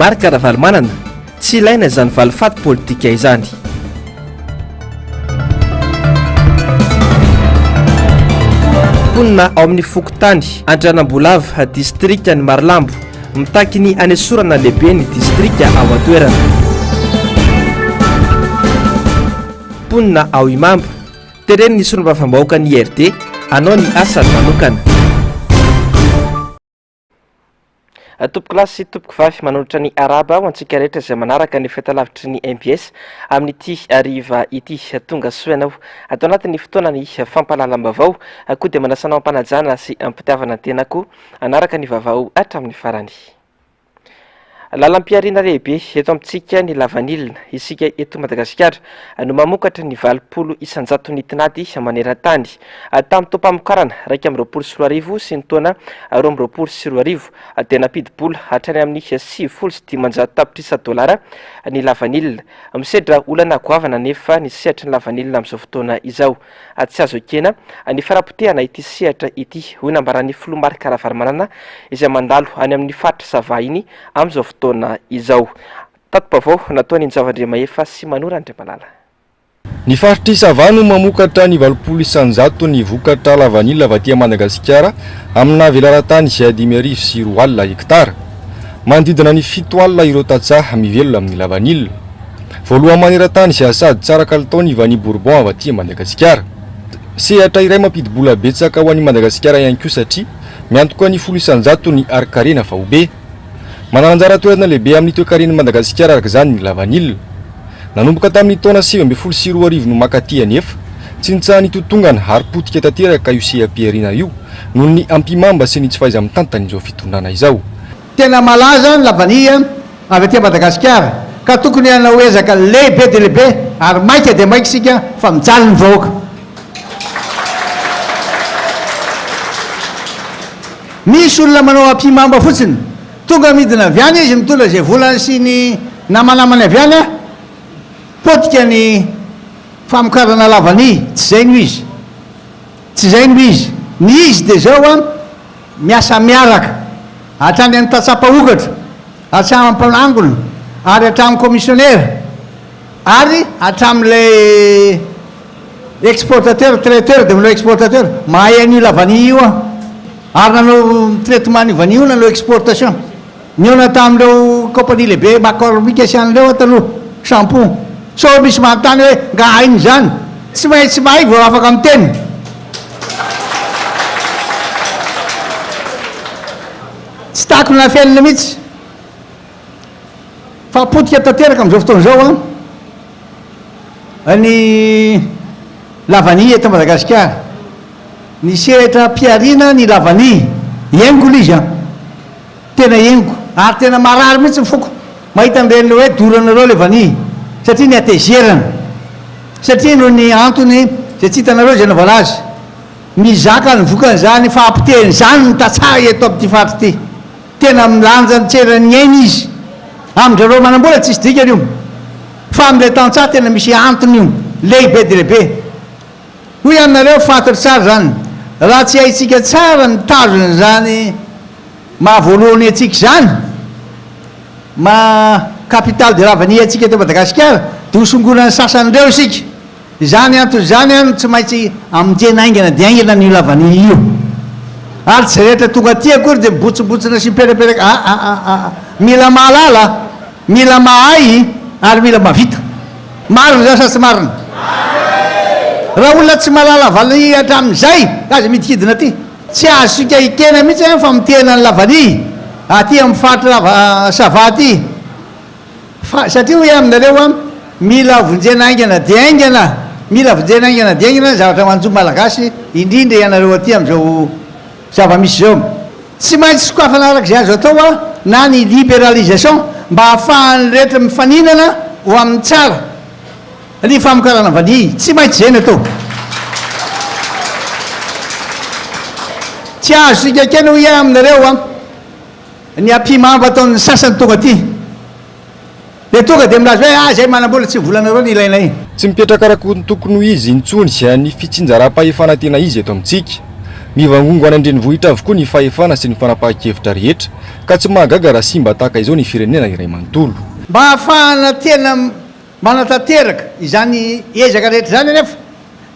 Marc Ravalomanana tsy ilaina izany valifaty politika izany. Ponina ao amin'ny Fokotany, Andranambolava, distrikta ny Marilambo, mitaky ny anesorana lehibe ny distrikta ao atoerana. Ponina ao Imamba, tereny ny solombavambahoaka ny IRD, anao ny asa manokana. Tompoko lasy sy tompoko vavy manolotra ny araba ho antsika rehetra izay manaraka ny fahitalavitry ny MBS amin'ity ariva ity. Tonga soanao atao anatin'ny fotoana ny fampahalalam-bavao koa dia manasanao ampanajana sy ampitiavana tenako anaraka ny vavao hatramin'ny farany. Lalam-piarina lehibe eto amintsika ny lavanilina isika eto Madagasikara no mamokatra ny 20 tinady maneran-tany tamin'ny tompam-pamokarana 220 sy ny taona 2020 dia nampidi-bola hatrany amin'ny $7,500 ny lavanilina. Misedra olana goavana nefa ny sehatra ny lavanilina amin'izao fotoana izao. Tsy azo ekena ny farapotehana ity sehatra ity hoy nambaran'ny Filo Marc Ravalomanana izay mandalo any amin'ny faritra Sava iny amin'izao fotoana izao. Tato-pavao nataony Njavandriamaefa sy Manora Andriamalala. Ny faritry Sava no mamokatra ny 20% ny vokatra lavanilina avy aty Madagasikara amina velaran-tany izay 5,4 alina hektara. Manodidina ny 7 alina ireo tatsaha mivelona amin'ny lavanilina. Voalohany maneran-tany izay sady tsara kalitao ny vanille Bourbon avy aty Madagasikara. Sehatra iray mampidi-bola betsaka ho an'i Madagasikara ihany koa satria miantoka ny 10% ny arikarena vahobe. Manana anjara toerana lehibe amin'ny toe-karen'i Madagasikara araka izany ny lavanilina. Nanomboka tamin'ny taona 2012 no makaty anefa tsy nitsaha totongana ary potika tanteraka io seha-piarina io noho ny ampimamba sy ny tsy fahaiza mitantana izao fitondrana izao. Tena malaza ny lavanilina avy aty Madagasikara ka tokony hanao ezaka lehibe dia lehibe ary maika dia maika sika fa mijaly ny vahoaka. Misy olona manao ampimamba fotsiny tonga midina avy any izy mitondra izay volany sy ny namanamany avy any potika ny famokarana lavanilina. Tsy zay no izy, tsy zay no izy. Ny izy dia zao miasa miaraka hatrany amin'ny tatsapahokatra, hatramin'ny mpanangona ary hatramin'ny komisionera ary hatramin'ilay exportateur traiteur dia manao exportateur mahay an'io lavanilina io ary nanao traitement ny vanille io nanao exportation. Niona tamin'ireo compagnie lehibe makormika sy an'ireo taloha shampoo. So misy manontany hoe nga hainy zany, tsy mahay vao afaka miteny. Tsy tako na fiainana mihitsy fa potika tanteraka amin'izao fotoana izao ny lavanilina eto Madagasikara. Ny sehatra piarina ny lavanilina iengo izy tena iengo ary tena marary mihitsy ny foko mahita an'ireny hoe doranareo le vanilina satria ny atezerana, satria no ny antony izay tsy hitanareo izay navala azy mizaka ny vokan'izany fahampitehany izany ny tatsara eto amin'ity faritra ity. Tena milanja ny tserany aina izy amin'izareo manam-bola tsy isy dikany io fa amin'ilay tantsaha tena misy antony io lehibe dia lehibe. Hoy aminareo fantatra tsara zany raha tsy haitsika tsara ny tazony zany mahavoalohany atsika zany capital de lavanilina atsika eto Madagasikara dia hosongonany sasan'ireo isika. Izany antony zany tsy maintsy aminjena aingana dia aingana ny lavanilina io ary tsy rehetra tonga aty akory dia botsimbotsina sy mipetrapetraka. Mila mahalala, mila mahay ary mila mavita. Marina zany sa tsy marina? Raha olona tsy mahalala vanilina hatramin'izay aza midikidina aty tsy azosika ikena mihitsy fa mitehana ny lavanilina aty amin'ny faritra Sava aty. Satria hoe aminareo mila vonjena aingana dia aingana, mila vonjena aingana dia aingana zavatra manjo malagasy indrindra ianareo aty amin'izao zava-misy zao. Tsy maintsy sokafana arak'izay azo atao na ny libéralisation mba ahafahan'ny rehetra mifaninana ho amin'ny tsara ny famokarana vanilina. Tsy maintsy zay no atao. Tsy azo sika kena hoe aminareo ny ampimamba ataon'ny sasany tonga aty dia tonga dia milaza hoe zay manam-bola tsy volanareo ny ilaina iny. Tsy mipetraka araka ny tokony ho izy intsony izay ny fitsinjaram-pahefana tena izy eto amintsika. mivangongo any andrenivohitra avokoa ny fahefana sy ny fanapahan-kevitra rehetra ka tsy mahagaga raha simba tahaka izao ny firenena iray manontolo. Mba hahafahana tena manatanteraka izany ezaka rehetra zany anefa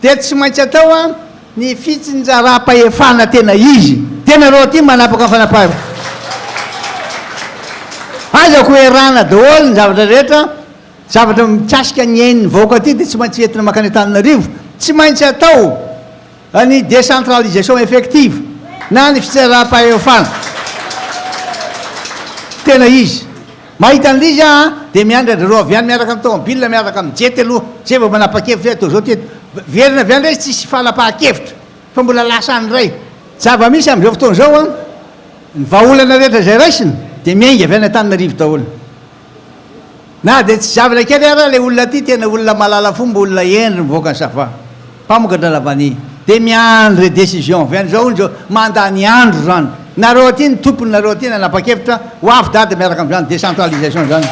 dia tsy maintsy atao a ny fitsinjaram-pahefana tena izy tena reo ty manapaka ny fanapaha azako hoe rana daholo ny zavatra rehetra zavatra mikasika ny ain'ny vahoaka ty dia tsy maintsy entina makany Antananarivo tsy maintsy atao ny décentralisation effective na ny fitsinjaram-pahefana tena izy mahita an'izy a dia miandry reo avy any miaraka amin'ny tomobile miaraka amin'ny jety aloha zay vao manapa-kevitra atao zao teto verina avy any ray tsisy fanapahan-kevitra fa mbola lasa any ray zava misy amin'izao fotoana zao a ny vahaolana rehetra zay raisiny dia miainga avy any Antananarivo daholo na dia tsy zavatra kely ara le olona ty tena olona malala fomba olona endry mivoaka ny safa mpamokatra lavany dia miandry décision avy any zao zao mandany andro zany nareo ty ny tompony nareo ty nanapa-kevitra ho avy dady miaraka amin'izany décentralisation zany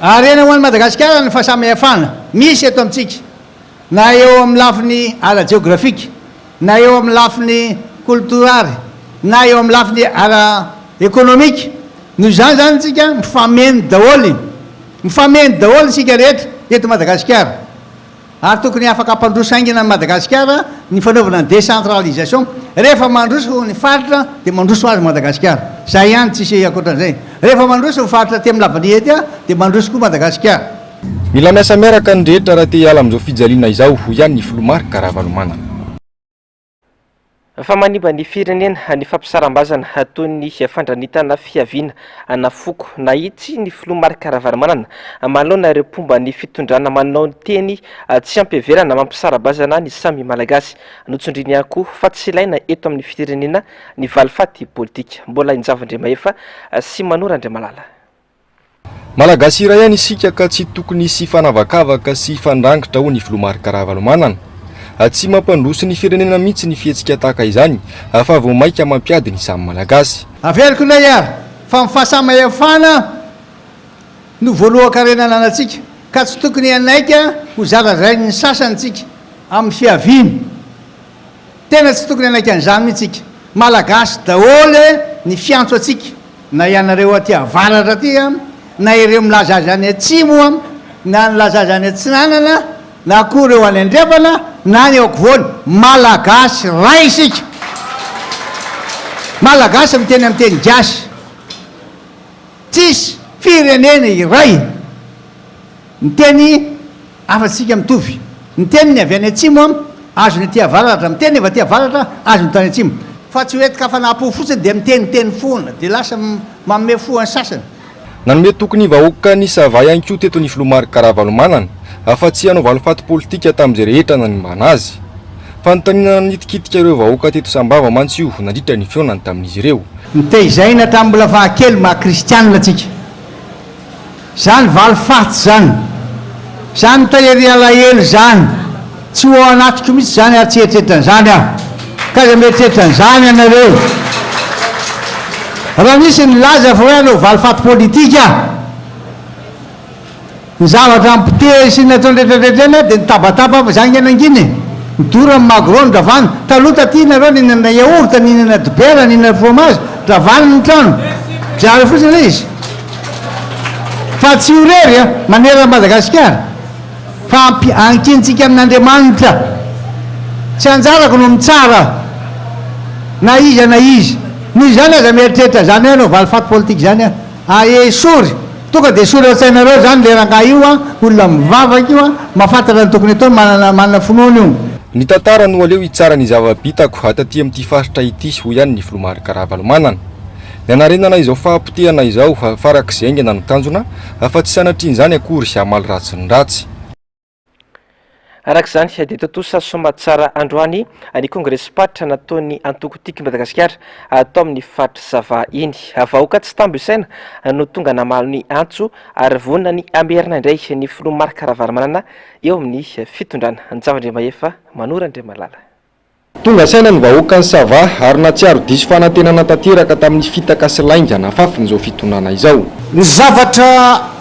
ary ena ho any Madagasikara ny fahasamihafana misy eto amintsika na eo amin'ny lafiny ara géographique na eo amin'ny lafiny culturary na eo amin'ny lafiny ara économique noho zany zany tsika mifameno daholo mifameno daholo isika rehetra eto Madagasikara ary tokony afaka ampandroso aingina ny Madagasikara ny fanaovana ny décentralisation rehefa mandroso ny faritra dia mandroso azy Madagasikara zay ihany tsisy akoatran'izay rehefa mandroso ny faritra ty amin'ny lavany ety a dia mandroso koa Madagasikara. Mila miasa miaraka ny rehetra raha te hiala amin'izao fijaliana izao ho ihany ny Filomarika Ravalomanana. Fa manimba ny firenena ny fampisaram-bazana ataon'ny fandranitana fiaviana na foko na itsy ny Filomarika Ravalomanana manoloana ireo mpomba ny fitondrana manao ny teny tsy ampiheverana mampisara-bazana ny samy malagasy notsondriny ihany koa fa tsy ilaina eto amin'ny firenena ny valifaty politika mbola injavandremaefa sy manora Andriamalala. Malagasy iray ihany isika ka tsy tokony sy fanavakavaka sy fandrangitra ho ny Filomarika Ravalomanana. Tsy mampandroso ny firenena mihitsy ny fihetsika tahaka izany fa vao maika mampiady ny samy malagasy. Averiko ilay ary fa mifahasamihafana no voalohan-karenana anantsika ka tsy tokony anaika ho zarazainy ny sasantsika amin'ny fiaviana tena tsy tokony anaika an'izany mihitsika malagasy daholo ny fiantso atsika na ianareo aty avaratra aty na ireo milaza azy any atsimo na nilaza azy any atsinanana na koa reo any andrefana na ny aokovoany malagasy ray isika malagasy miteny amin'ny teny gasy tsisy firenena iray ny teny afa-tsika mitovy ny teny ny avy any atsimo azo ny ty avaratra miteny efa ty avaratra azo ny tany atsimo fa tsy hoetika fanapo fotsiny dia miteniteny foana dia lasa manome foany sasany. Nanome tokony vahoaka ny savay ihany koa teto ny Filomarika Ravalomanana fa tsy hanao valifaty politika tamin'izay rehetra nanimbana azy. Fanontaniana nitikitika ireo vahoaka teto Sambava mantsy io nandritra ny fionany tamin'izy ireo. Nitehizaina tamin'ny mbola fahakely maha-kristianina atsika zany valifaty zany zany tahery alahelo zany tsy ho anatiko mihitsy zany ary tsy eritreritran'izany aho ka za mieritreritran'izany ianareo raha misy ny laza fa hoe anao valifaty politika ny zavatra ampite sy nataony rehetrarehetrena dia nitabataba fa zany ananginy midora amin'ny magron dravany taloha taty nareo ninana yaourta ninana dibera ninana fromage dravany ny trano zara fotsiny izy fa tsy horery a manera Madagasikara fa ankintsika amin'Andriamanitra tsy anjarako no mitsara na izy noho izany aza mieritreritra zany hoe anao valifaty politika zany a esory tonga dia sory ao-tsainareo zany le rangahy io a olona mivavaka io a mahafantatra ny tokony atao manana finoana io. Ny tantara no aleo hitsara ny zava-bitako ataty amin'ity faritra ity ho ihany ny Filomarika Ravalomanana. Ny anarenana izao fahampotehana izao farak'izay aingana no tanjona fa tsy sanatrian'izany akory sy hamaly ratsy ny ratsy. Arak'izany dia totosa somatsara androany ny congrès patra nataony antokotiky Madagasikara atao amin'ny faritra Sava iny vahoaka tsy tambo isaina no tonga namalo ny antso ary vonona ny amerina indray ny Filomarika Ravalomanana eo amin'ny fitondrana Anjavandriamaefa Manora Andriamalala. Tonga saina ny vahoaka ny Sava ary natsiaro diso fanantenana tanteraka tamin'ny fitaka sy laingana fafiny izao fitondrana izao. Ny zavatra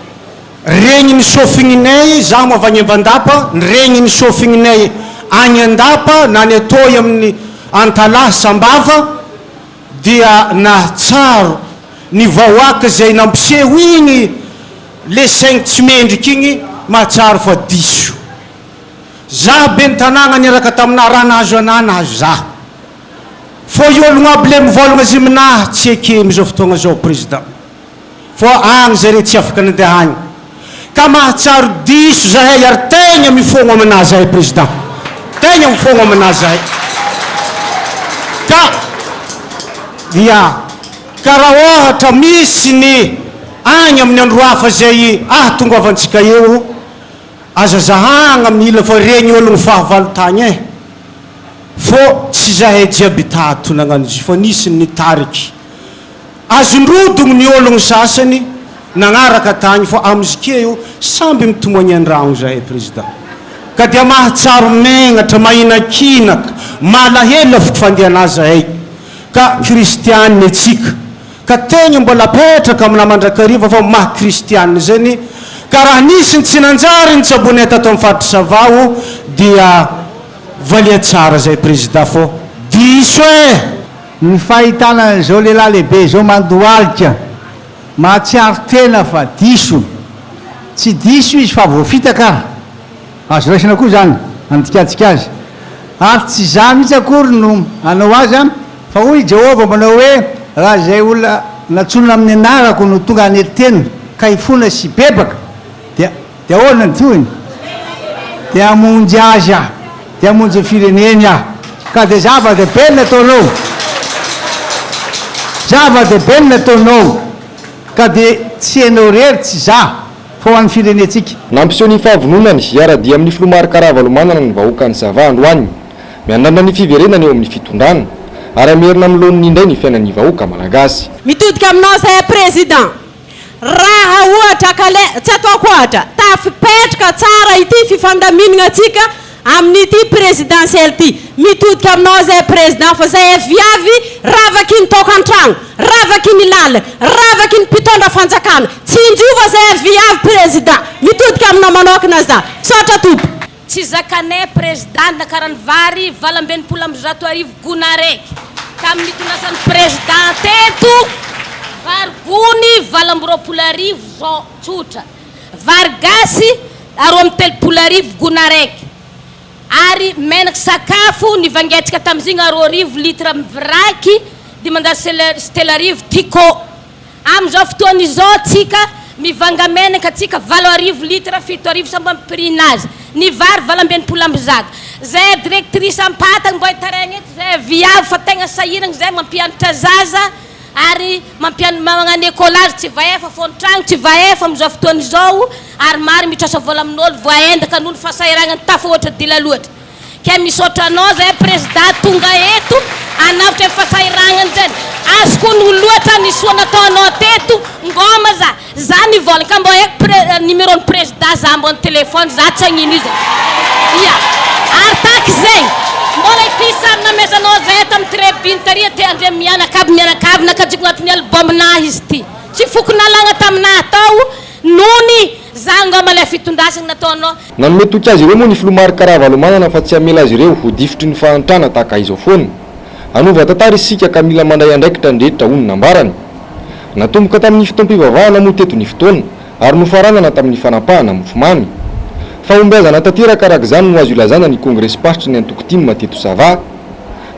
regny ny sofinginay za moavagny Ambandapa regny ny sofinginay agny andapa na ny atoy amin'ny antalahy sambava dia nahatsaro ny vahoaka zay nampiseho igny le 5 tsy mendrika igny mahatsaro fa diso za be ny tanàgna niaraka tamina raha nahazo ana nahazo za fo iologno aby le mivolagna azy aminahy tsy ekemy zao fotoagna zao président fo agny zare tsy afaka nandeha agny ka mahatsaro diso zahay ary tegna mifogno aminahy zahay président tegna mifogno aminahy zahay ka ia ka raha ohatra misy ny agny amin'ny andro hafa zay tongovantsika eo azazahagna mila fa regny ologno fahavalotagny fo tsy zahay jiaby tato nagnano izy fa nisy ny tariky azondrodogno ny ologno sasany nagnaraka tagny fo amizikeo samby mitomagny andragno zahay président ka dia mahatsaro megnatra mahinakinaka malahelo afaka fandehanay zahay ka kristianina atsika ka tegna mbola petraka amina mandrakariva fa maha kristianina zany ka raha nisy ny tsy nanjary ny tsabonay tato amin'ny faritry Savao dia valia tsara zay président fo diso ny fahitana zao lehilahy lehibe zao mandoalika mahatsiaro tena fa diso tsy diso izy fa voafitaka azo raisina koa zany antikadika azy ary tsy za mihitsy akory no anao azy fa hoy Jehova manao hoe raha zay olona natsonona amin'ny anarako no tonga aneritena ka hifona sy bebaka dia olona ny toiny dia amonjy azy dia amonjy fireneny ka dia zava-dehibe ny nataonao zava-dehibe ny nataonao ka dia tsy hainao rery tsy za fa ho an'ny firenetsika nampiseho ny fahavononany iara-dia amin'ny filomary Karavalomanana ny vahoaka ny Sava androany miandrandra ny fiverenany eo amin'ny fitondrana ary amerina amin'lohany indray ny fiainan'ny vahoaka malagasy mitodika aminao zahay président raha ohatra kale tsy ataoko ohatra tafipetraka tsara ity fifandaminana atsika amin'ity présidentiel ty mitodika aminao zahay président fa zahay viavy ravaky ny tokantragno ravaky ny lala ravaky ny mpitondra fanjakana tsy injova zahay viavy président mitodika aminao manokana za sotra tompo tsy zakanay président na karany vary valambenimpolo amby zato arivo gona raiky tamin'ny tonasany président teto vary gony valambiroapolo arivo zao tsotra vary gasy aroa amby telopolo arivo gona raiky ary menaky sakafo nivangatsika tamizigny aroa arivo litre mivraky dimanjato telo arivo tiko amizao fotoana izao tsika mivanga menaka atsika valo arivo litre fito arivo samba amin'ny prix-nazy ny vary valambenimpolo amby zato zay directrice ampatagny mbo hitaraigny eto zay viavy fa tegna sahiragny zay mampianatra zaza ary magnano écolage tsy vaefa fontragno tsy vaefa amizao fotoana izao ary mary mitrasa vola amin'olo voaendaka noho ny fahasahiranany tafa ohatra dila loatra ka misaotra anao zay président tonga eto anavitra ny fahasahiranany zany azoko ny loatra ny soa nataonao teto ngoma za nivolagna ka mbo haiko numéro ny président za mbo ny téléphone za tsy agnino izy ia ary taky zegny mbola ity sary namezanao zay tamin'ny tribune taria te andre mianakavy nakajiko agnatin'ny album-nahy izy ty tsy foko nalagna taminahy tao nony za ngoma le fitondrasana nataonao nanome toky azy ireo moa ny filomary Karavalomanana fa tsy amela azy ireo ho difitry ny fahantrana tahaka izao foana anova tantara isika ka mila mandray andraikitra ndrehetra hono nambarany natomboka tamin'ny fitoam-pivavahana moa teto ny fotoana ary nofaranana tamin'ny fanapahana mofomamy fahombezana tanteraka araka izany no azo ilazana ny congrès partry ny antokotiny mateto Sava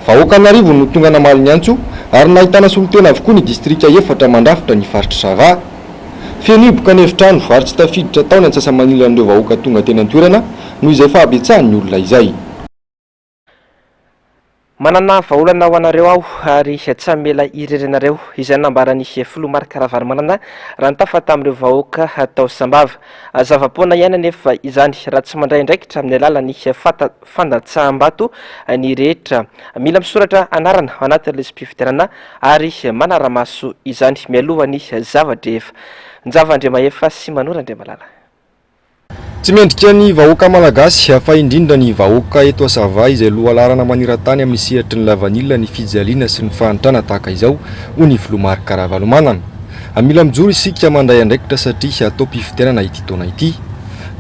vahoaka an'arivo no tonga namaly ny antso ary nahitana solotena avokoa ny distrika efatra mandrafitra ny faritry Sava feniboka ny efitrano vary tsy tafiditra tao ny antsasamanila an'ireo vahoaka tonga teny an-toerana noho izay fahabetsahany olona izay manana vaolana ho anareo aho ary tsy amela irerenareo izay nambarany filomary Karavalomanana raha nitafa tamin'ireo vahoaka atao sambava zava-poana ihany nefa izany raha tsy mandray ndraikitra amin'ny alalany fandatsaham-bato ny rehetra mila misoratra anarana ao anatin'ilay spifitirana ary manara-maso izany mialohany zava-drehefa njava-andriamahefa sy manora-andriamalala tsy mendrika ny vahoaka malagasy afa indrindra ny vahoaka eto Sava izay lohalarana maniran-tany amin'ny sehatry ny lavanila ny fijaliana sy ny fahantrana tahaka izao ho ny filomary Karavalomanana mila mijoro isika mandray andraikitra satria atao mpifitenana ity taona ity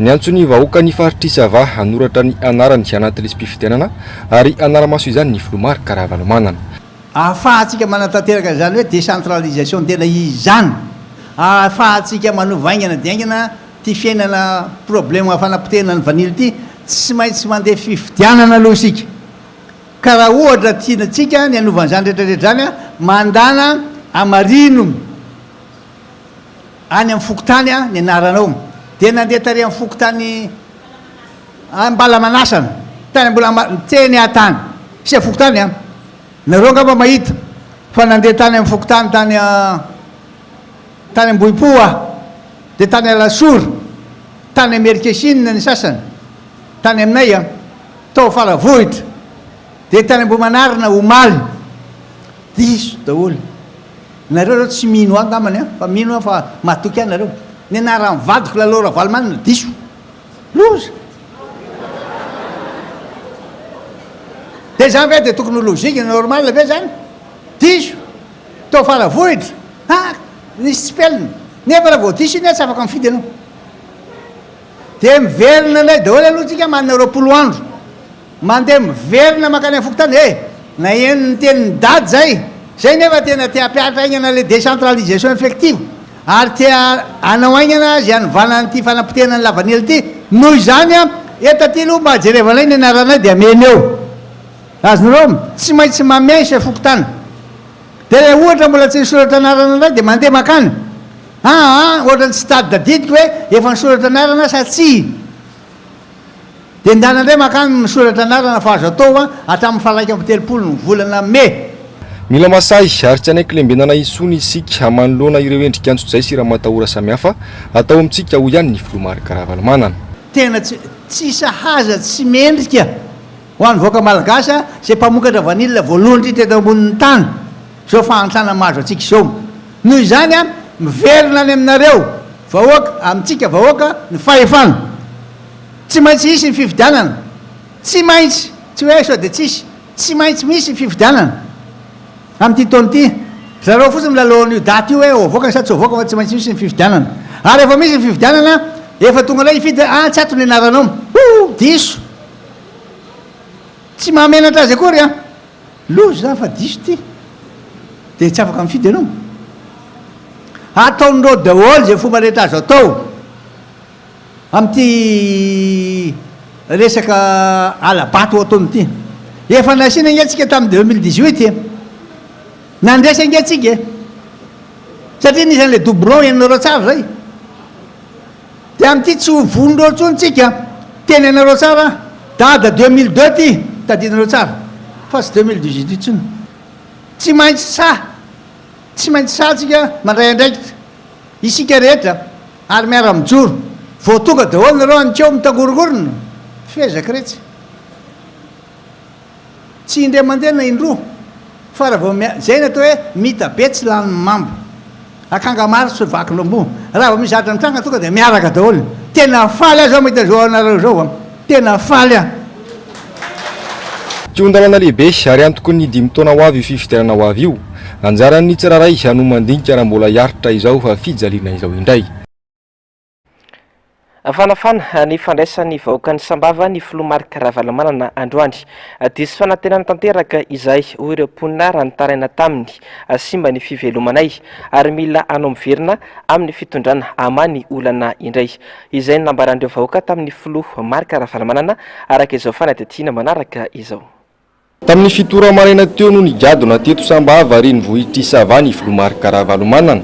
ny antsony vahoaka ny faritrisava hanoratra ny anarany sy anaty lesym-pifidianana ary anaramaso izany ny Filomary Karavalomanana. Ahafahantsika manatanteraka zany hoe décentralisation tena izany. Ahafahantsika manovaingana diaingana ty fiainana problème fanapotena ny vanily ty tsy maintsy mandeha fifidianana aloha isika. Ka raha ohatra tianatsika ny anovan'izany rehetrarehetra zany mandana amarino any amin'ny fokotany ny anaranao dia nandeha tary amin'ny fokotany ambala manasana tany mbola teny atany sy fokotany a nareo angamba mahita fa nandeha tany amin'ny fokotany tany Ambohipo dia tany Alasory tany Amerikesina ny sasany tany aminay tao Faravohitra dia tany Ambohimanarina Omaly diso daholo. Nareo reo tsy mino angamany fa mino fa matoky any nareo ny anarany vadiko lalora Valomanana diso loza dia zany ve dia tokony lozika normal ve zany diso tao Faravohitra nisy tsipelina nefa raha vao diso iny tsy afaka mifidy anao dia miverina ilay daholo aloha tsika manana 20 andro mandeha miverina makany amin'ny fokotany na enony tenin'ny dady zay nefa tena tia ampiatra aingana le décentralisation effective ary tia anao aingana zay anovanany ty fanapotena ny lavanily ty noho izany eta ty aloha mba jerevanay ny anaranay dia ameny eo azonareo tsy maintsy mamesa fokotany dia ohatra mbola tsy nisoratra anarana anay dia mandeha makany ohatra ny stade dadidiko hoe efa nisoratra anarana sa tsy dia ndanandray makany misoratra anarana fa azo atao hatramin'ny faraika amby 30 ny volana Mai. Mila masahy ary tsy anaiky lembenana isony isika manoloana ireo endrika antso-zay sy raha matahora samihafa atao amintsika ho ihany ny Filomary Karavalomanana. Tena tsy sahaza tsy mendrika ho an'ny vahoaka malagasa zay mpamokatra vanily voalohany ty teto ambonin'ny tany zao fahantrana mahazo atsika izao. Noho izany miverina any aminareo vahoaka amintsika vahoaka ny fahefana tsy maintsy isy ny fifidianana tsy maintsy tsy hoe sao dia tsy maintsy misy ny fifidianana amin'ity taona ity zareo fotsiny milalohan'io daty io hoe hoavoaka sa tsy hoavoaka fa tsy maintsy misy ny fifidianana ary efa misy ny fifidianana efa tonga lay ifidy tsy ato ny anaranao diso tsy mahamenatra azy akory lozo zany fa diso ty dia tsy afaka mifidy anao ataonindreo daholo zay fomba rehetra azo atao amin'ity resaka alabato ataony ity efa nasina ngatsika tamin'ny 2018 nandresa ngatsika satria nisan'le doublon ianareo tsara zay dia amin'ity tsy hovonindreo tsony tsika teny anareo tsara dada 2002 ty tadidinareo tsara fa tsy 2018 tsony tsy maintsy tsika mandray andraikitra isika rehetra ary miara mijoro vao tonga daholo nareo anikeo mitangorongorona fezaka retsy tsy indray mandeha na indroa fa raha vao zay natao hoe mita be tsy lany mambo akanga maro tsy vaky lombo raha vao mizatra mitranga tonga dia miaraka daholo tena faly aho zao mahita zao anareo zao tena faly aho. Kiondalana lehibe ary antoko ny 5 taona ho avy io fifidianana ho avy io anjaran'ny tsiraray hano mandinika raha mbola hiaritra izao fa fijaliana izao indray. Fanafana ny fandraisan'ny vahoaka ny sambava ny Filomary Karavalomanana androany diso fanantenana tanteraka izay ho ireo mponina raha nitaraina taminy simba ny fivelomanay ary mila anao miverina amin'ny fitondrana amany olana indray izay nambaran'ireo vahoaka tamin'ny Filomary Karavalomanana araka izao fanadihadiana manaraka izao. Tamin'ny fitora maraina teo no nigadona teto sambava ary nivohitry ny Filomary Karavalomanana.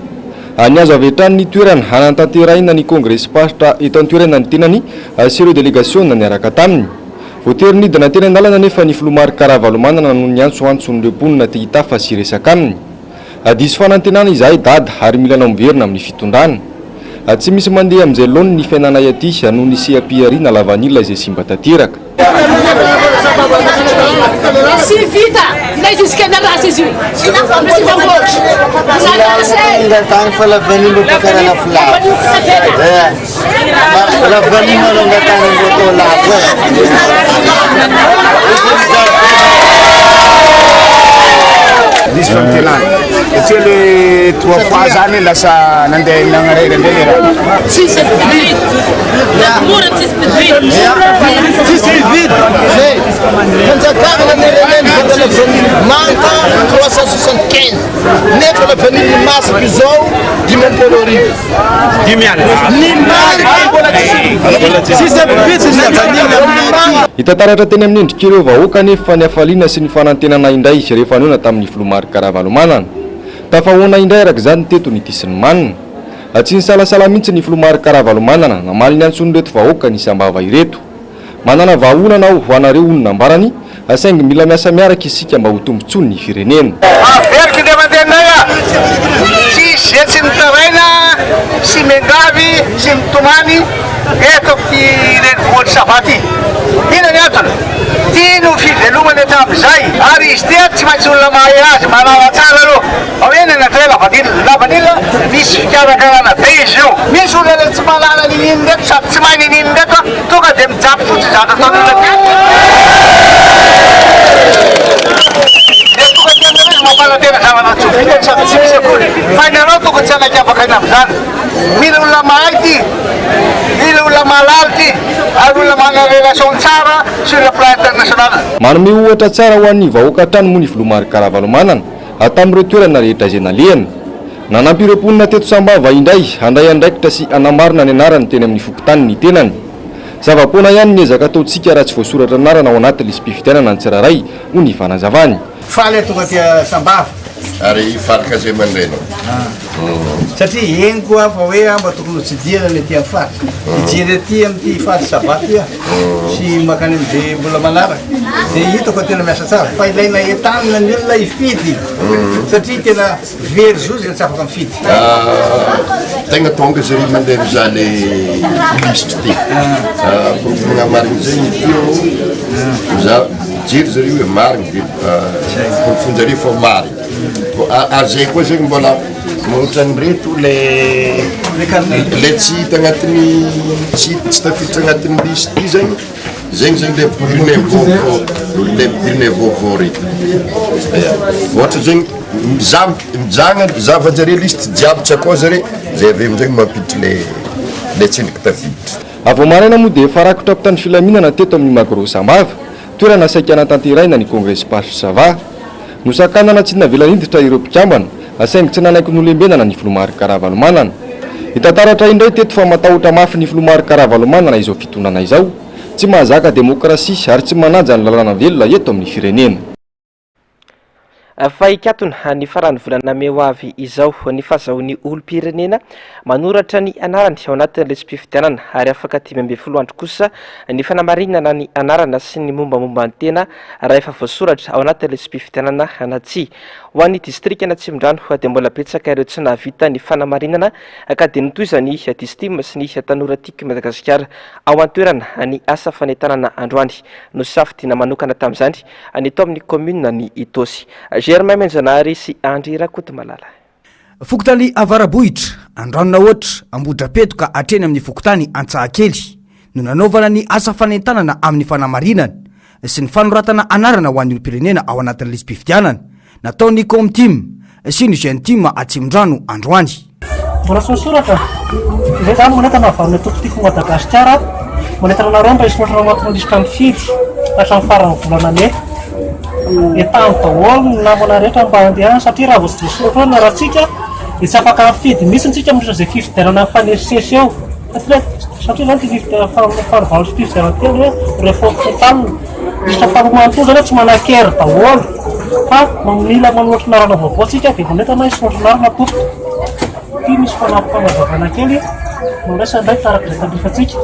Any azo avy hatrany ny toerana hanatanteraina ny congrès pasitra eto an-toerana ny tenany sy ireo délégation niaraka taminy. Voatery nidina teny an-dalana nefa ny Filomary Karavalomanana no niantsoantson'ireo mponina te hitafa sy resaka aminy. Diso fanantenana izahay dada ary mila anao miverina amin'ny fitondrana. Tsy misy mandeha amin'izay laony ny fiainanay aty noho ny sehampiariana lavanila izay simba tanteraka. Si vita, lei diz que não nasce isso. Se não for, se não for. Ainda está em falar veneno para cara na flor. La veneno não está em outro lado. Desfantilando. satria le 3 fois zany lasa nandeha nanarega andeha le raha. Tsisy vide. Manjakavana nereneny manka 375 nefa la vanille masaka izao 10 arivo. 10 Itataratra teny amin'ny endrik'ireo vahoaka nefa ny hafaliana sy ny fanantenana indray rehefa noana tamin'ny filomary Karavalomanana. Tafahoana indray araka izany teto ny tisiny manina. Tsy ny salasala mihitsy ny filomary Karavalomanana namaliny antsony reto vahoaka ny sambava ireto. Manana vahaolana aho ho anareo olona ambarany asaingy mila miasa miaraka isika mba ho tombontsoa ny firenena. Averiko dia mandehanay tsy zetsy ny taraina sy mengavy sy mitomany eto ty renivohitry Savaty. Ina ny antony? Tiano fivelomany hatramin'izay ary izy tia tsy maintsy olona mahay azy manana tsara aloha. Ao eny anatray lavanila misy fikarakarana be izy io. Misy olona tsy malala nininy ndraiky sady tsy mahay nininy ndraiky tonga dia mijapy fotsy zata taon'olona mampalatena zavana tsofika sady tsy misy akory. Fa ianareo tokony tsy anakavaka ina amin'izany. Mila olona mahay ty, mila olona malala ty, ary olona manana relation tsara sur le plan international. Manome ohatra tsara ho an'ny vahoaka hatrany moa ny filomary Karavalomanana tamin'ireo toerana rehetra izay nalehany. Nanampireo-ponina teto sambava indray handray andraikitra sy anamarina ny anarany teny amin'ny fokontany ny tenany. Zava-poana ihany ny ezaka ataontsika raha tsy voasoratra anarana ao anatin'ny lisam-pifidianana ny tsiraray ho ny fanazavany. Faly tonga tia sambava ary falika zay mandraina. Satria eny koa fa hoe mba tokony tsy diana ny tia faly. Ijery aty amin'ity faly Savaty sy makany amin'izay mbola manaraka. Dia hitako tena miasa tsara. Fa ilaina entanina ny olona hifidy. Satria tena very zo zay tsy afaka mifidy. Tegna tonga zay mandeha mizaha le listre ty. Provona marina zay ny tio mizaha jery zareo hoe marina dia porofonjareo fa marina. Ary zay koa zegny mbola ohatran'ireto le tsy hita agnatin'ny tsy tafiditra agnatin'ny listy ty zegny zegny le bulletin vaovao reto. Ohatra zegny mizavan-jare listy jiaby tsy akao zare zay avy amin'izay mampiditra le tsindriky tafiditra. Avao maraina moa dia farakotra ampitany filaminana teto amin'ny Magro Sambava toerana saikana tanteraina ny Congrès Pastre Sava. Nosakanana tsy navelaniditra ireo mpikambana asaingy tsy nanaiky nolembenana ny filomary Karavalomanana. Itataratra indray teto fa matahotra mafy ny filomary Karavalomanana izao fitonana izao tsy mahazaka demokrasia ary tsy manaja ny lalàna velona eto amin'ny firenena. Fa ikatona ny farany volana May ho avy izao ny fahazahoan'ny olom-pirenena manoratra ny anarany ao anatin'ny lisam-pifidianana ary afaka 12 andro kosa ny fanamarinana ny anarana sy ny mombamomba ny tena raha efa voasoratra ao anatin'ny lisam-pifidianana Anatsy. Ho an'ny distrika Anatsimondrano dia mbola betsaka ireo tsy nahavita ny fanamarinana ka dia nitohizany distima sy ny tanora tiky Madagasikara ao an-toerana ny asa fanentanana androany no safidina manokana tamin'izany ny tao amin'ny commune ny Itosy. Germain Menjanary sy Andry Rakotomalala. Fokotany Avarabohitra, Andranona ohatra Ambodrapetoka hatreny amin'ny fokotany Antsahakely no nanaovana ny asa fanentanana amin'ny fanamarinana sy ny fanoratana anarana ho an'ny olom-pirenena ao anatin'ny lisam-pifidianana nataon'ny Comtim sy ny Gentim Atsimondrano androany. Mbola sosoratra izay zany monetana avarina tokotiako Madagasikara monetana nareo mba hisoratra anatin'ny lisitra mifidy hatramin'ny farany volana May. Etany daholo namana rehetra mba handehana satria raha vao tsy voasoratra na rahantsika dia tsy afaka mifidy misy ntsika mihitra izay fifidianana mifanesisesy eo satria zany ty fahavalo sy fifidianana telo hoe rehefa fotalina lisitra faharoamantolo zany tsy manan-kery daholo fa mila manoatra narana vaovao tsika dia monetana hisoratra narana tompoko ty misy fanampanazavana kely mandraisa ndray tarak'izay tandrifatsika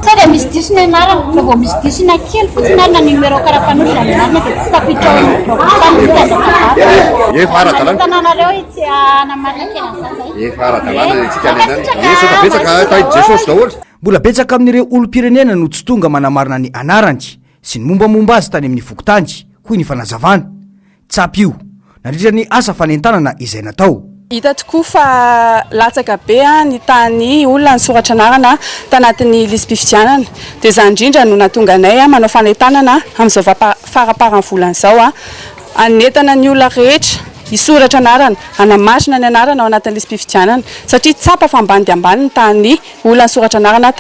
Sada misy disina anarana, fa vao misy disina kely fotsiny arina numéro karapanondra ny marina dia tsy tafiditra efa ara-dalàna tananareo itsy anamarina kely an'izany. Efa ara-dalàna itsika nenany betsaka tahidy Jesosy daholo. Mbola betsaka amin'ireo olom-pirenena no tsy tonga manamarina ny anarany sy ny mombamomba azy tany amin'ny fokotany hoy ny fanazavana. Tsapy io nandritra ny asa fanentanana izay natao. Hita tokoa fa latsaka be ny tany olona ny soratra anarana tanatin'ny lisam-pifidianana dia izany indrindra no natonga anay manao fanentanana amin'izao faraparan'ny volana izao anetana ny olona rehetra isoratra anarana anamarina ny anarana ao anatin'ny lisym-pifidianana satria tsapa fa ambany dia ambany ny tany olona nisoratra anarana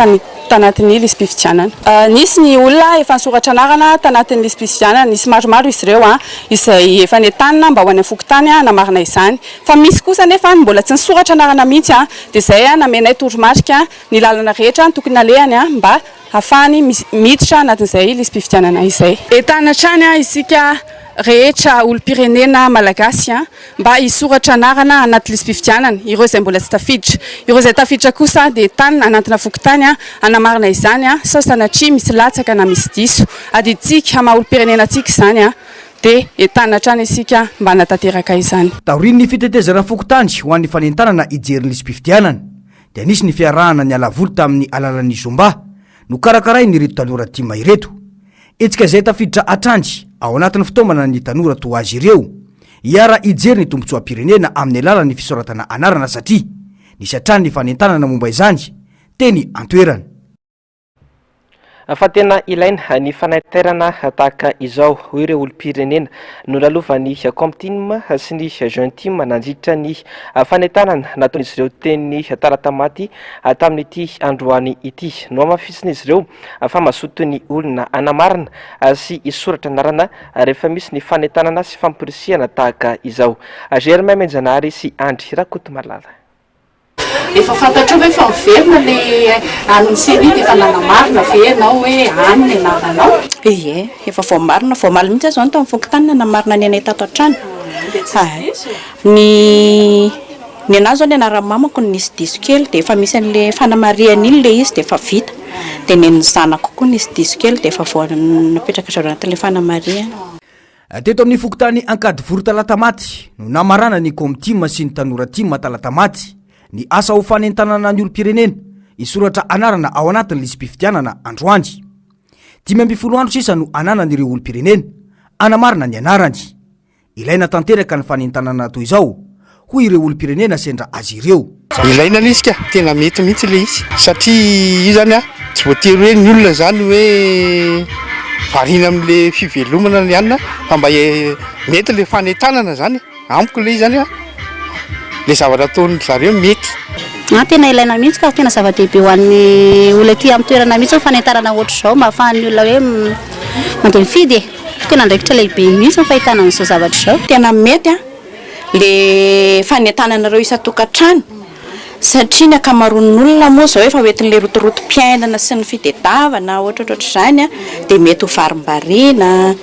tanatin'ny lisym-pifidianana. Nisy ny olona efa nisoratra anarana tanatin'ny lisym-pifidianana, nisy maromaro izy ireo izay efa nentanina mba ho any Fokotany namarina izany. Fa misy kosa nefa mbola tsy nisoratra anarana mihitsy dia izay namenay toromarika ny lalana rehetra tokony alehany mba ahafahany miditra anatin'izay lisym-pifidianana izay. Entana hatrany isika rehetra olom-pirenena malagasy mba hisoratra anarana anaty lisym-pifidianana, ireo izay mbola tsy tafiditra. Ireo izay tafiditra kosa dia entanina anatina Fokotany anamarina izany sao sanatria misy latsaka na misy diso aditsika maha olom-pirenena antsika izany dia entanina hatrany isika mba hanatanteraka izany. Taorian'ny fitetezana Fokotany ho an'ny fanentanana ijery lisym-pifidianana dia nisy ny fiarahana ny alavolo tamin'ny alalan'ny Zomba no karakaray ny reto tanora tima ireto. Etsika izay tafiditra atrandy ao anatin'ny fitaomana ny tanora toa azy ireo hiara ijery ny tombotsoam-pirenena amin'ny alalan'ny fisoratana anarana satria nisy hatrany ny fanentanana momba izany teny antoerana. Fa tena ilaina ny fanaiterana tahaka izao hoy ireo olom-pirenena no lalovan'ny Comtim sy ny Gentim nandritra ny fanentanana nataon'izy ireo teny talata maty tamin'ity androany ity. No amafisina izy ireo fa mazoto ny olona anamarina sy isoratra anarana rehefa misy ny fanentanana sy fampirisihana tahaka izao. Germain Menjanary sy Andry Rakotomalala. Efa fantatrao hoe fa miverina le an'ny seny dia efa nanamarina ve ianao hoe any ny anaranao? Ie, efa vao marina mihitsy azo any tamin'ny Fokotany nanamarina ny anay tato an-trano. Ny anazy zao ny anaran'ny mamako nisy diso kely dia efa misy an'le fanamariana iny le izy dia efa vita. Dia ny zanako koa nisy diso kely dia efa vao napetraka zao anatin'le fanamariana. Teto amin'ny Fokotany ankady voro talata maty no namarana ny Comtim sy ny tanora tima talata maty ny asa ho fanentanana ny olom-pirenena isoratra anarana ao anatin'ny lisym-pifidianana androany. 10 andro sisa no ananan'ireo olom-pirenena anamarina ny anarany. Ilaina tanteraka ny fanentanana toy izao hoy ireo olom-pirenena sendra azy ireo. Ilaina izy ka tena mety mihitsy le izy satria io zany tsy voatery hoe ny olona zany hoe varina amin'le fivelomana ny anina fa mba mety le fanentanana zany amiko le zany le zavatra ataon'ny zareo mety. Tena ilaina mihitsy ka tena zava-dehibe ho an'ny olona ty amin'ny toerana mihitsy ho fanentanana ohatra izao mba ahafahan'ny olona hoe mandeha mifidy tena andraikitra lehibe mihitsy ny fahitana an'izao zavatra izao. Tena mety le fanentananareo isan-tokantrano satria ny akamaroan'ny olona moa zao efa hoentin'le rotorotom-piainana sy ny fitediavana ohatrohatr'izany dia mety ho varim-bariana,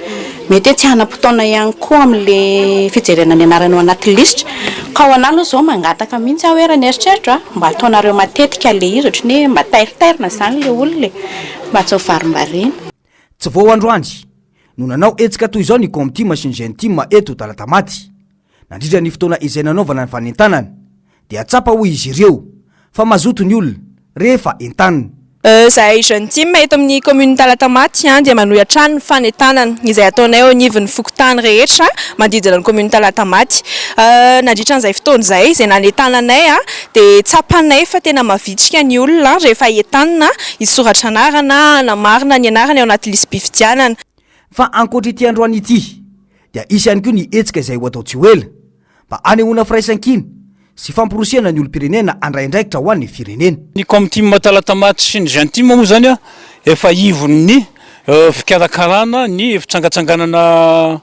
mety hoe tsy hanam-potoana ihany koa amin'le fijerena ny anarana ao anaty lisitra. Ka ho analo zao mangataka mihitsy hoe raha nieritreritra mba ataonareo matetika le izy ohatry ny mba tairitairina zany le olona mba tsy ho varim-bariana. Tsy vao androany no nanao etsika toy izao ny Comtim sy ny Gentim eto talata maty. Nandritra ny fotoana izay nanaovana ny fanentanana dia atsapa hoy izy ireo fa mazoto ny olona rehefa entanina. Zahay Gentim eto amin'ny commune talata maty dia manohy hatrany ny fanentanana izay ataonay ao anivon'ny Fokotany rehetra manodidina ny commune talata maty. Nandritra an'izay fotoana izay izay nanentananay dia tsapanay fa tena mavitrika ny olona rehefa entanina isoratra anarana namarina ny anarana ao anaty lisym-pifidianana. Fa ankoatra ity androany ity dia isy ihany koa ny etsika izay ho atao tsy ho ela mba anehoana firaisan-kina sy famporosiana ny olom-pirenena andraindraikitra ho an'ny firenena. Ny Comtim talata maty sy ny Gentim moa zany efa ivon'ny fikarakarana ny fitsangatsanganana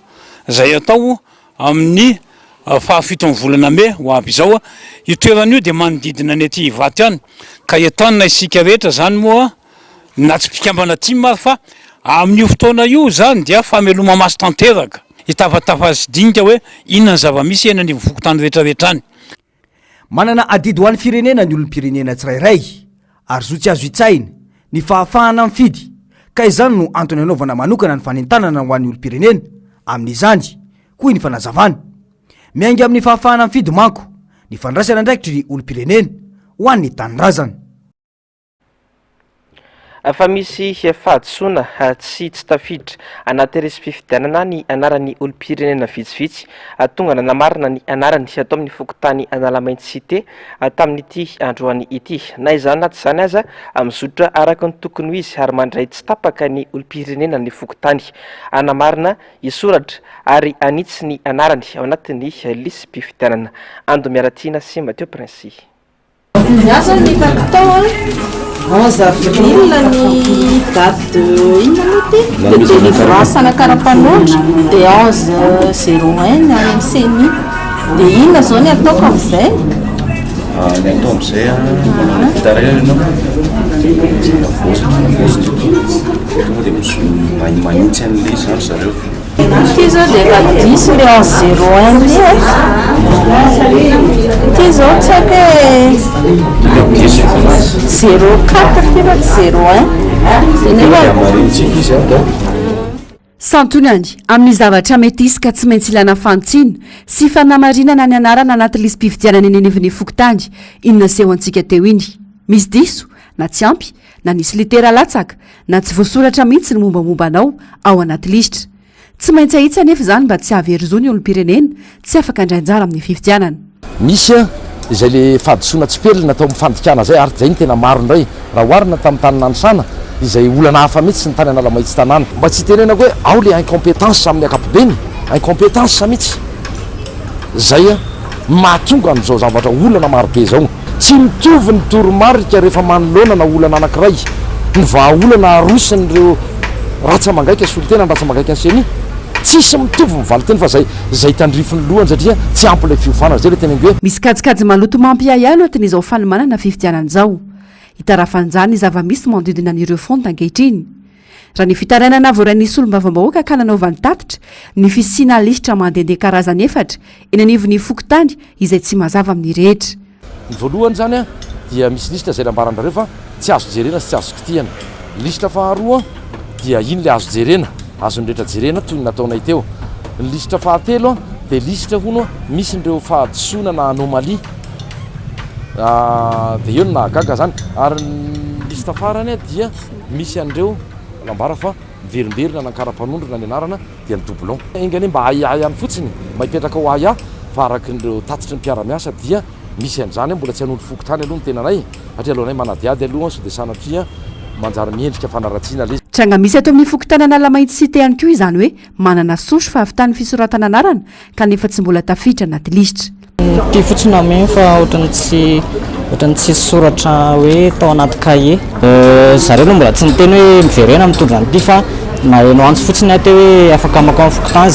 zay atao amin'ny fahafitony volana me ho aby izao io toerana io dia manodidina ny aty Ivato ihany ka entanina isika rehetra zany moa na tsy mpikambana aty maro fa amin'io fotoana io zany dia fameloma maso tanteraka hitavatafa dinika hoe inona ny zava-misy eny anivon'ny Fokotany rehetrarehetra any. Manana adidy ho an'ny firenena ny olom-pirenena tsirairay ary zo tsy azo hitsaina ny fahafahana mifidy ka izany no antony anaovana manokana ny fanentanana ho an'ny olom-pirenena amin'izany koa ny fanazavana miainga amin'ny fahafahana mifidy manko ny fandraisana ndraikitry ny olom-pirenena ho an'ny tanindrazana. fa misy fahadisoana tsy tafiditra anaty resy-pifidianana ny anaran'ny olom-pirenena vitsivitsy tonga nanamarina ny anarany atao amin'ny fokotany Analamainty Cité tamin'ity androany ity. Na izany na tsy izany aza mizotra araka ny tokony ho izy ary mandray tsy tapaka ny olom-pirenena ny fokotany. Anamarina isoratra ary anitsy ny anarany ao anatin'ny lisy-pifidianana. Ando Miaratina sy Mateo Prince. Miasa ny kakatao 11 avril ny date de délivrance ana karapanondra de 11:01 any amin'ny CENI. De inona zao ny ataoko amin'izay? Ny atao amin'izay fitaraina tonga dia manintsy an'ilay zany zareo. Ty zao dia efa 10 le 11:01 ty zao tsy haiko hoe 04 ty fa tsy 01. Santonany amin'ny zavatra mety isika tsy maintsy ilana fantsina sy fanamarinana ny anarana anaty lisy-pifidianana eny anivon'ny fokotany. Inona seho antsika teo iny? Misy diso na tsy ampy na nisy litera latsaka na tsy voasoratra mihitsy ny mombamombanao ao anaty lisitra. Tsy maintsy ahitsy anefa izany mba tsy hahavery ny olom-pirenena tsy afaka andrainjara amin'ny fifidianana. Misy izay le fahadisoana tsy pelina atao amin'ny fandikana zay ary zay ny tena maro indray raha oharina tamin'ny tany Nanisana izay olana hafa mihitsy ny tany Analamainty tanàna. Mba tsy tenenako hoe ao le incompétence amin'ny ankapobeny, incompétence mihitsy zay mahatonga an'izao zavatra olana marobe zao. Tsy mitovy ny toromarika rehefa manoloana na olana anankiray ny vahaolana arosin'ireo ratsamangaiky solitena ny ratsamangaiky ny CENI tsisy mitovy mivaly teny fa zay tandrifiny lohany satria tsy ampy le fiofana zay le tena hoe misy kajikajy maloto mampiahalo atin'izao fanomanana fifidianana zao. Hitarafanjany zava-misy manodidina an'ireo fonda ankehitriny. Raha ny fitarainana voarain'nisy olombavambahoaka ka nanaovany tatitra ny fisina lisitra mandehandeha karazany efatra eny anivon'ny fokotany izay tsy mazava amin'ny rehetra. Ny voalohany zany dia misy lisitra zay nambaranareo fa tsy azo jerena sy tsy azo kitihana. Lisitra faharoa dia iny le azo jerena, azony rehetra jerena toy ny nataonay teo. Ny lisitra fahatelo dia lisitra hono misy nireo fahadisoana na anomalie dia eo no nahagaga zany. Ary ny lisitra farany dia misy an'ireo lambara fa miverimberina nankara-panondrona ny anarana dia ny doublon. Engany mba aia ihany fotsiny mba hipetraka ho aia fa araky nireo tatitry ny mpiara-miasa dia misy an'izany mbola tsy hanondro fokotany aloha ny tenanay satria alohanay manadiady aloha so dia sanatria manjary miendrika fanaratsiana le. Tranga misy ato amin'ny fokotany Analamainty Cité ihany koa izany hoe manana sosy fa avitan'ny fisoratana anarana kanefa tsy mbola tafiditra anaty lisitra. Ty fotsiny aminy fa ohatrany tsy soratra hoe tao anaty cahier. Zareo aloha mbola tsy niteny hoe miverena mitondra an'ity fa maheno antsy fotsiny ateo hoe afaka makao amin'ny fokotany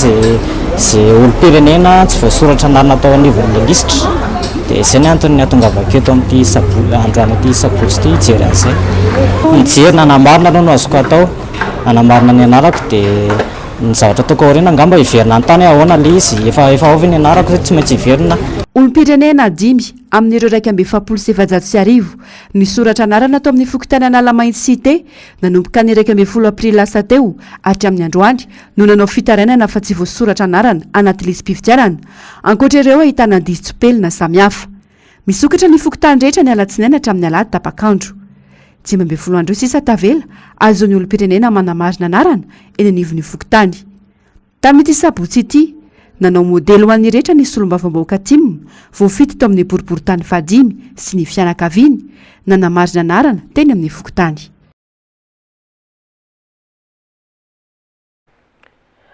zay olom-pirenena tsy voasoratra anarana tao anivon'ilay lisitra. Dia izay ny antony ahatongavako eto amin'ity androany ity sabotsy ity hijery an'izay. Mijery nanamarina aloha no azoko atao, anamarina ny anarako dia ny zavatra ataoko aoriana angamba hiverina an-tany ahoana le izy efa avy ny anarako tsy maintsy hiverina. Olom-pirenena 5 amin'ireo 270 ny soratra anarana atao amin'ny fokotany Analamainty Cité nanomboka ny 12 aprily lasa teo hatramin'ny androany no nanao fitarainana fa tsy voasoratra anarana anaty lisy-pifidianana. Ankoatra ireo ahitana diso tsipelina samihafa. Misokatra ny fokotany rehetra ny alatsinainy hatramin'ny alahady tapakandro. 12 andro sisa tavela azon'ny olom-pirenena manamarina anarana eny anivon'ny fokotany. Tamin'ity sabotsy ity nanao modely ho an'ny rehetra ny solom-bavambahoaka timina voafity tao amin'ny boriboritany fadimy sy ny fianakaviany nanamarina anarana teny amin'ny fokotany.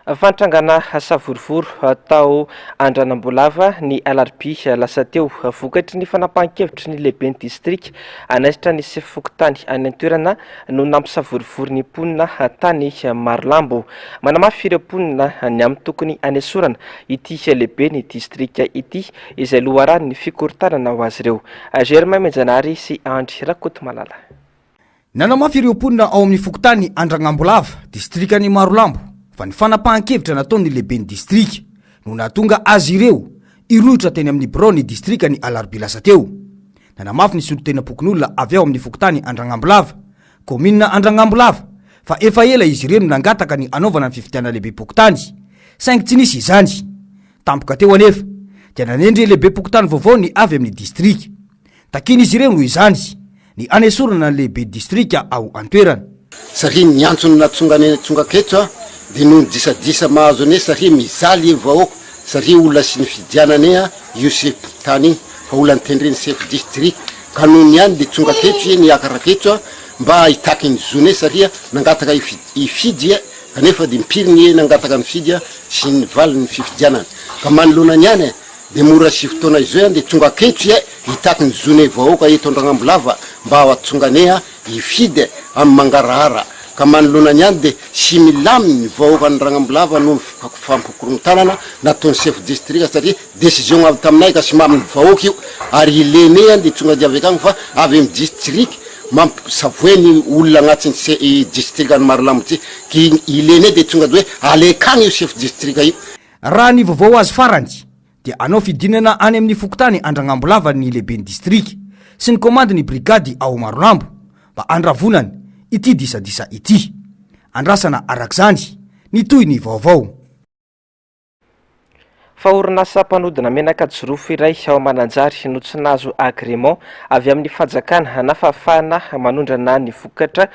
Fantrangana savorivory atao Andranambolava ny alarobia lasa teo vokatry ny fanapahan-kevitry ny lehibe ny distrika anaisitra ny fokotany any an-toerana no nampisavorivory ny mponina tany Marolambo. Manamafy ireo mponina ny amin'ny tokony anesorana ity lehibe ny distrika ity izay loharano ny fikorontanana ho azy ireo. Germain Menjanary sy Andry Rakotomalala. Nanamafy ireo mponina ao amin'ny fokotany Andranambolava distrikany Marolambo fa ny fanapahan-kevitra nataony lehibe ny distrika no nahatonga azy ireo irotra teny amin'ny bureau ny distrika ny alarobia lasa teo. Nanamafy ny solon-tenam-pokon'olona avy ao amin'ny fokotany Andranambolava, kominina Andranambolava fa efa ela izy ireo no nangataka ny anaovana ny fifidianana lehibe pokotany saingy tsy nisy izany. Tampoka teo anefa dia nanendry lehibe pokotany vaovao ny avy amin'ny distrika. Takiny izy ireo no izany ny anesorana ny lehibe distrika ao antoerana satria niantsony natsongaketo a de no disadisa mahazo ane satria mizaly vahoaka satria olona sy ny fidianany a io septany iny fa olany tendreny chef district ka noho ny any de tsongaketo e niakaraketo a mba hitaky ny zone satria nangataka ifidy kanefa de mpiriny e nangataka ny fidy sy ny valy ny fifidianany ka manolonany any de mora sy fotoana izao de tsongaketo e hitaky ny zone vahoaka eto Andranambolava mba atsongane ifidy amin'ny mangarahara ka manolonany any de sy milaminy vahoaka ny Andranambolava no fampikorotanana nataony chef district satria décision avy taminay ka sy maminy vahoaka io ary ilene any de tsonga diavy akagny fa avy amin'ny district mampsavoeny olona agnatin'ny district any Marolamo ty ki ilene de tsonga de hoe alekagny io chef district io raha ny vaovao azy farany dia anao fidinana any amin'ny fokotany Andranambolava ny lehibe ny district sy ny komandiny brigady ao Marolambo mba andravonany ity disadisa ity andrasana arak'izany nitoy ny vaovao fa orinasa mpanodina menaka jorofo iray ao Mananjary no tsy nahazo agrément avy amin'ny fanjakana na fahafahana manondrana ny vokatra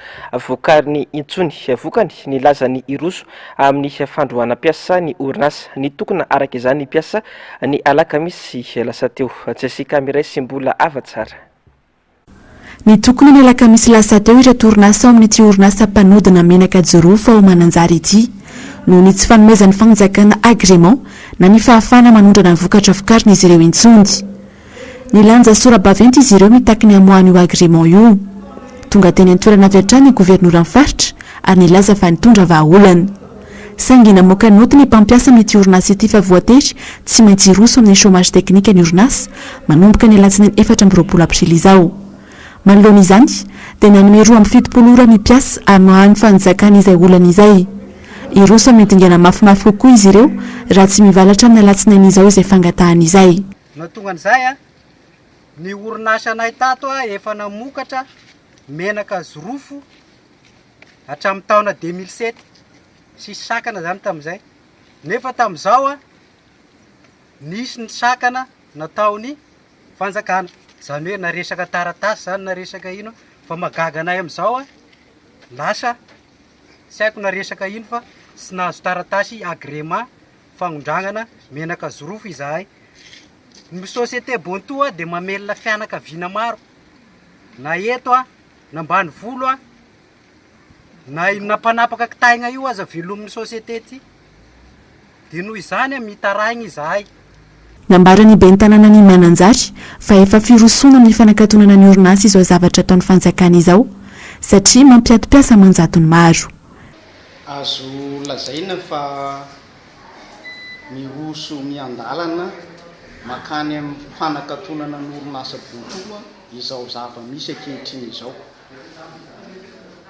vokariny intsony vokany ny lazany iroso amin'ny fandroanam-piasa ny orinasa ny tokona araka izany piasa ny alakamisy lasa teo Jessica Miray sy mbola avatsara ny tokony ny alakamisy lasa teo ireto orinasa ao amin'ity orinasa mpanodina menaka jorofo ao Mananjary ity no ny tsy fanomezan'ny fanjakana agrément na ny fahafahana manondrana ny vokatra vokariny izy ireo intsony ny lanja sora-baventy izy ireo mitaky ny amoahany io agrément io tonga teny an-toerana avy hatrany ny gouvernoran faritra ary nilaza fa nitondra vahaolana sangina moka noty ny mpampiasa amin'ity orinasa ity fa voatery tsy maintsy roso amin'ny chômage teknika ny orinasa manomboka ny alatsinainy 24 aprily izao manoloana izany dia nanome 27 ora ny piasa amin'ny fanjakana izay olana izay iroso amin'ny dingana mafimafy kokoa izy ireo raha tsy mivalatra amin'ny alatsinainy izao izay fangatahana izay natongan'izay ny orinasa anay tato efa namokatra menaka jorofo hatramin'ny taona 2007 sy sakana zany tamin'izay nefa tamin'izao nisy ny sakana nataony fanjakana zany hoe naresaka taratasy zany naresaka ino fa magaga anay amin'izao lasa sy haiko naresaka ino fa sy nahazo taratasy agrément fagnondragnana menaka jorofo izahay ny société Bonto de mamelona fianakaviana maro na eto na ambany volo na nampanapaka kitaigna io aza velomin'ny société ty de noho izany mitarahigny izahay nambarany ben'ny tanàna ny Mananjary fa efa firosona amin'ny fanakatonana ny orinasa izao zavatra ataon'ny fanjakana izao satria mampiati-piasa manjatony maro azo lazaina fa miroso miandalana makany amin'ny fanakatonana ny orinasa Bonto izao zava-misy ankehitriny izao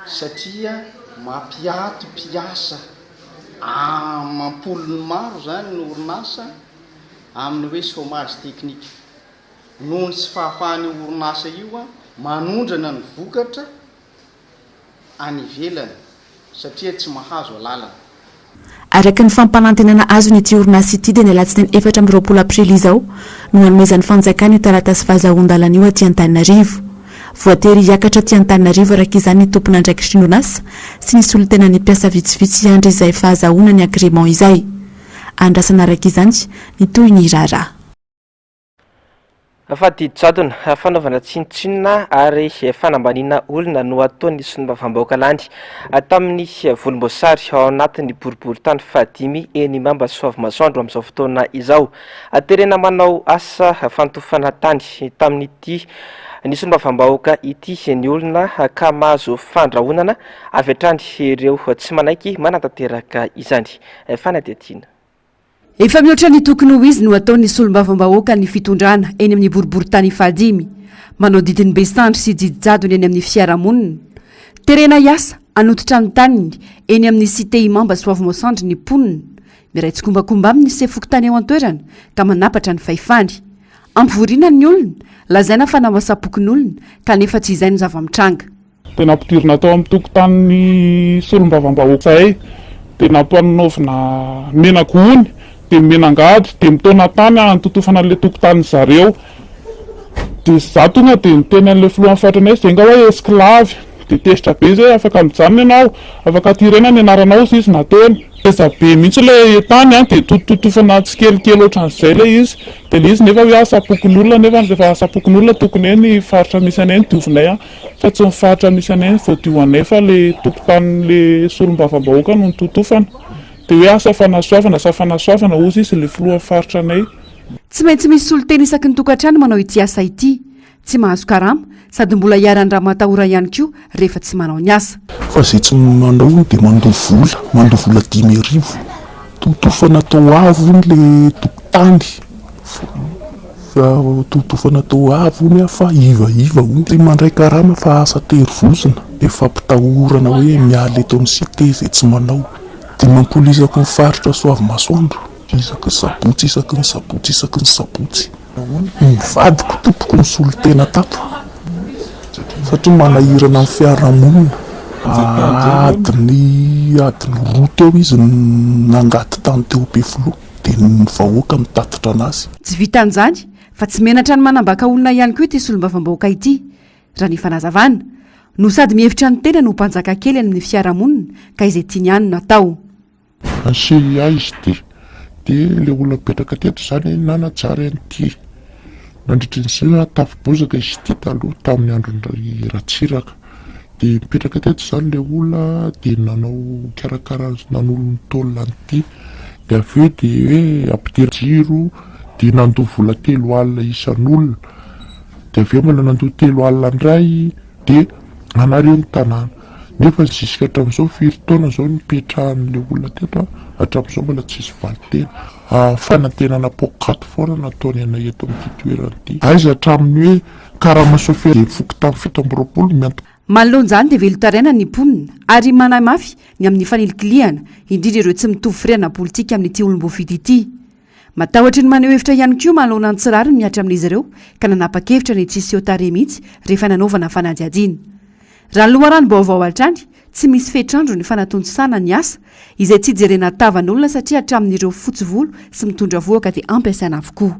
satria mampiato mpiasa mampolony maro zany ny orinasa amin'ny hoe chômage teknika noho ny tsy fahafahany orinasa io manondrana ny vokatra any ivelany satria tsy mahazo alalana araka ny fampanantenana azo nyity orinasa ity dia ny alatsinainy 24 aprily izao no hanomezan'ny fanjakana io taratasy fahazahoan-dalana io aty Antananarivo voatery hiakatra aty Antananarivo araka izany ny tompona andraikitry ny orinasa sy ny solotena ny piasa vitsivitsy iandry izay fahazahoana ny agrément izay andrasana araka izany nitoy ny rara fadidijadona fanaovana tsinotsinona ary fanambanina olona no ataony sy ny vavam-bahoaka lany tamin'ny volomboasary ao anatin'ny boribory tany fahadimy eny Mamba Soavimasoandro amin'izao fotoana izao terena manao asa fantofana tany tamin'ity nisy ny vavam-bahoaka ity ny olona ka mahazo fandrahonana avy hatrany ireo tsy manaiky manatanteraka izany fanadihadiana efa mihoatra ny tokony ho izy no ataony solombavam-bahoaka ny fitondrana eny amin'ny boribory tany fahadimy manao didiny besandry sy didijadony eny amin'ny fiarahamonina terena iasa anototra amin'ny taniny eny amin'ny cité Mamba Soavimasoandro ny mponina miraitsykombakomba amin'ny sefokotany ao an-toerana ka manapatra ny fahifany ampivoriana ny olona lazaina fa namasapokiny ka nefa tsy izay ny zava-mitranga tena ampidirina tao amin'ny tokotanin'ny solombavam-bahoaka zay tena ampananaovina menakony de menangady de mitona tany antotofana le tokotanin zareo dia za tonga dia niteny an'ilay filohan'ny fatranay zenga hoe esclave dia tesitra be zay afaka mijanona ianao afaka tirena ny anaranao izy izy nateny eza be mihitsy ilay tany a dia tototofana tsikelikely ohatran'izay ilay izy dia ilay izy nefa hoe asapokin'olona nefa rehefa asapokin'olona tokony hoe ny faritra misy anay ny diovinay a fa tsy ny faritra misy anay ny voadio anay fa le tokotanin'le solombavam-bahoaka no nitotofana dia hoe asafanasoavana ozy izy le filohan'ny faritra anay. Tsy maintsy misy soloteny isaky ny tokantrano manao ity asa ity tsy mahazo karama sady mbola hiarany raha matahora ihany koa rehefa tsy manao ny asa fa zay tsy manao dia mandoa vola 5,000 totofana tao avony le tokotany fa totofana tao avony fa iva ony mandray karama fa asa tery-vozona efa mpitahorana hoe miala eto amin'ny cité zay tsy manao dia mampolisako ny faritra soavy masoandro isaky ny sabotsy mivadiko tompoko ny solotena tato satria manahirana ny fiarahamonina adiny roa teo izy nangaty tany teo be filoha dia ny vahoaka mitatitra anazy tsy vitan'izany fa tsy menatra ny manambaka olona ihany koa ity solombavam-bahoaka ity raha ny fanazavana no sady mihevitra ny tena no mpanjaka kely amin'ny fiarahamonina ka izay tiany ihany natao ansely izy dia le olona mipetraka teto zany nanatsara an'ity nandritra nyzay tafibozaka izy ity taloha tamin'ny andron'ny ratsiraka dia mipetraka teto zany le olona dia nanao karakara nanolo ny taolona an'ity dia avy eo dia hoe ampidiry jiro dia nandoa vola 3 alina isan'olona dia avy eo mbola nandoa 3 alina indray dia anareo ny tanàna nefa zisika hatramin'izao 5 taona zao nipetrahan'le olona teto hatramin'izao mbola tsisy valitena fanantenana pokaty foana nataony anay eto amin'ity toerana ity aiza hatramin'ny hoe karama sofia dia foky tamin'ny 7 mianto manoloan'izany dia velotaraina ny mponina ary manahy mafy ny amin'ny fanilikiliana indrindra ireo tsy mitovy firenana politika amin'ity olom-boafity ity matahotra ny maneho hevitra ihany koa manoloana ny tsirary miatra amin'izy ireo ka nanapa-kevitra ny tsisy otare mihitsy rehefa nanaovana fanadihadiana raha ny loharano baovao hatrany tsy misy fetrandro ny fanatonsana ny asa izay tsy jerena tavan'olona satria hatramin'ireo fotsivolo sy mitondra voaka dia ampiasaina avokoa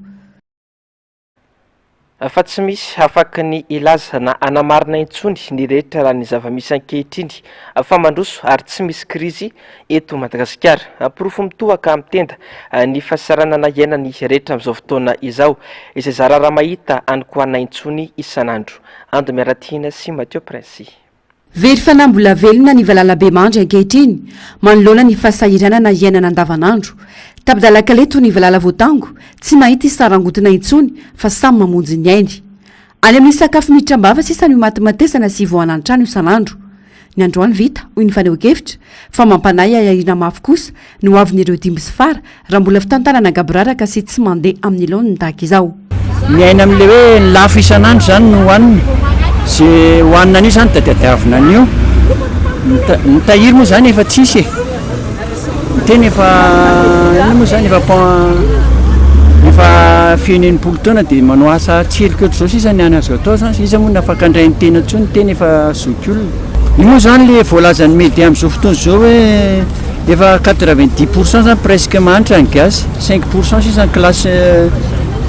fa tsy misy afaka ny ilaza na anamarina intsony ny rehetra raha ny zava-misy ankehitriny fa mandroso ary tsy misy krizy eto Madagasikara porofo mitohaka mitenda ny fasarana na iaina ny rehetra amin'izao fotoana izao izay zarara mahita anykoana intsony isan'andro ando miaratiana sy Mathieu Prince very fanambola velona ny valalabe mandry ankehitriny manoloana ny fasahirana na iainana andavanandro tapidalakaleto ny valala voatango tsy mahita isarangotina intsony fa samy mamonjy ny ainy any amin'ny sakafo mitrambava sisa ny matimatesana sy voanantrano isan'andro ny androany vita hoy ny faneho-kevitra fa mampanay airina mafy kosa no avin'ireo dimby sy fara raha mbola fitantanana gabraraka sy tsy mandeha amin'ny laony tahaka izao ny aina amin'le hoe ny lafo isan'andro zany no hoanina zay hoanina an'io zany tadiadiavina an'io nitahiry moa zany efa tsisy tena efa ino moa zany efa fienenimpolo taona dia manao asa tselika ohatr' zao sisa ny anazy atao zany iza moa nafaka andray ny tena ntsony tena efa zoky olona io moa zany le voalazany medy amin'izao fotoana zao hoe efa 90% zany presque mahanitra ny gaz 5% sisa ny classe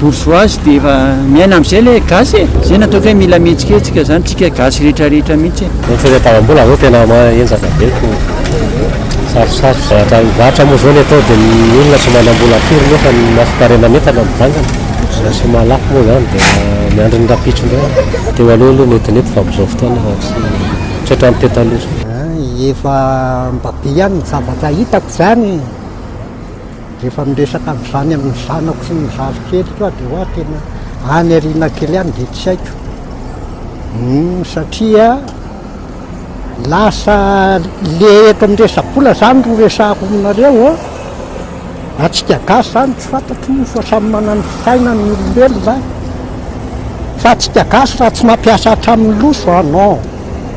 bourgeoise dia efa miaina amin'izay le gaz zay nataoko hoe mila mihetsiketsika zany tsika gaz rehetrarehetra mihitsy nyfiretavambola zao tena maenjaka beko sarosarotra mivatra moa zao le atao dia ny olona tsy manambola firy nefa ny mafitarena metana mivangana sy malafo moa zany dia miandro ny rapitro ndray teo aloha netinety fa amin'izao fotoana tsy hatrany tetaloza efa mbabe ihany ny zavatra hitako zany rehefa miresaka amin'izany amin'ny zanako sy ny zazokely koa dia hoa tena any ariana kely ihany dia tsy haiko satria lasa le eto amin'ny resabola zany ro resahako aminareo atsika gasy zany tsy fantatro no fa samy manany fisaina ny olombelo zany fa atsika gasy raha tsy mampiasa hatramin'ny loso non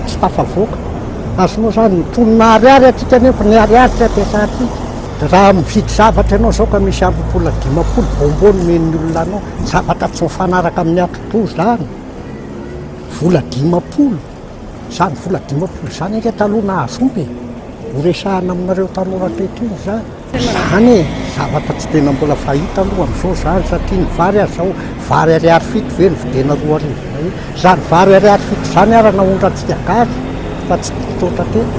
tsy tafavoaka azy moa zany mitonona ariary atsika nefa ny ariary tsy ampiasatsika raha mividy zavatra ianao zao ka misy ambopola 10 bombony men'ny olona anao zavatra tsy mifanaraka amin'ny atoto zany vola 10 zany vola 10 zany eka taloha nahazompy ho resahana aminareo tanora kehitriny zany Zany zavatra tsy tena mbola fahita aloha amin'izao zany satria ny vary azao vary ariary fito ve ny videna roa arivo zany vary ariary fito zany arana ondrantsika gasy fa tsy totra tena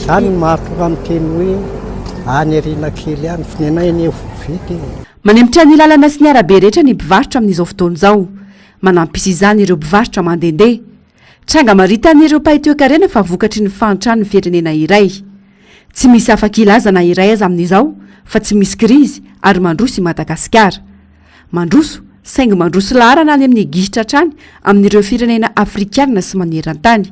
zany mahatonga amin'ny teny hoe any ariana kely any finanay evo vety manempotra ny lalana sy ny arabe rehetra ny mpivarotra amin'izao fotoana izao manampisy izany ireo mpivarotra mandehandeha tranga maritan'ireo mpahay-toe-karena fa vokatry ny fantrano ny firenena iray tsy misy afaka ilazana iray aza amin'izao fa tsy misy krizy ary mandroso i Madagasikara mandroso saingy mandroso laharana any amin'ny gihitra trany amin'ireo firenena afrikana sy maneran-tany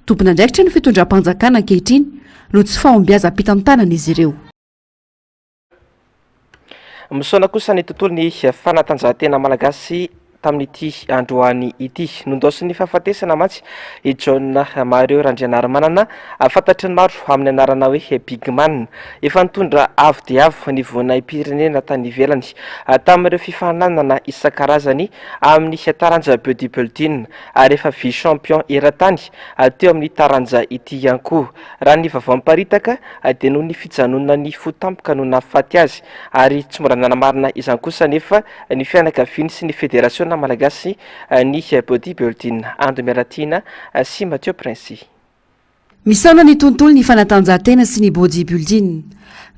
tompona ndraikitra ny fitondram-panjakana ankehitriny no tsy fahombiaza pita amin'ny tanana izy ireo misaona kosa ny tontolo ny fanatanjahantena malagasy tamin'ity androany ity nondaosy ny fahafatesana mantsy i John Mario Randrianarmanana fantatry ny maro amin'ny anarana hoe Bigman efa nitondra avo dia avo ny voana pirenena tany ivelany tamin'ireo fifaninanana isan-karazany amin'ny taranja bodybuilding ary efa vice champion eran-tany teo amin'ny taranja ity ihany koa raha ny vavampiparitaka dia noho ny fijanonana ny fotampoka no nahafaty azy ary tsy mora nanamarina izany kosa nefa ny fianakaviany sy ny federation malagasy ny bodybuilding Ando Mialatina sy Mathieu Prince misaona ny tontolo ny fanatanjahantena sy ny bodybuilding